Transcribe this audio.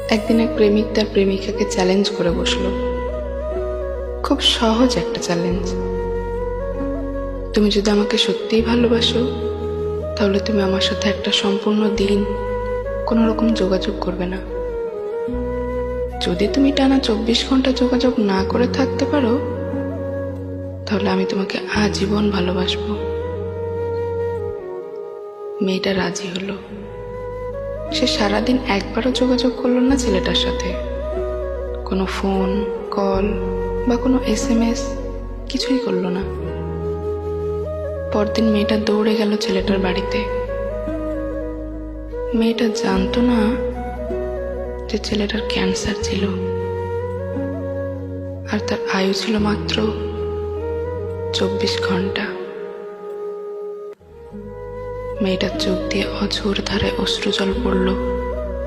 একদিন এক প্রেমিক তার প্রেমিকাকে চ্যালেঞ্জ করে বসলো। খুব সহজ একটা চ্যালেঞ্জ। তুমি যদি আমাকে সত্যিই ভালোবাসো, তাহলে তুমি আমার সাথে একটা সম্পূর্ণ দিন কোনো রকম যোগাযোগ করবে না। যদি তুমি টানা 24 ঘন্টা যোগাযোগ না করে থাকতে পারো, তাহলে আমি তোমাকে আজীবন ভালোবাসবো। মেয়েটা রাজি হলো। সে সারাদিন একবারও যোগাযোগ করলো না ছেলেটার সাথে। কোনো ফোন কল বা কোনো SMS কিছুই করলো না। পরদিন মেয়েটা দৌড়ে গেল ছেলেটার বাড়িতে। মেয়েটা জানতো না যে ছেলেটার ক্যান্সার ছিল, আর তার আয়ু ছিল মাত্র 24 ঘন্টা। মেয়েটার চোখ দিয়ে অঝোর ধারে অশ্রুজল পড়ল।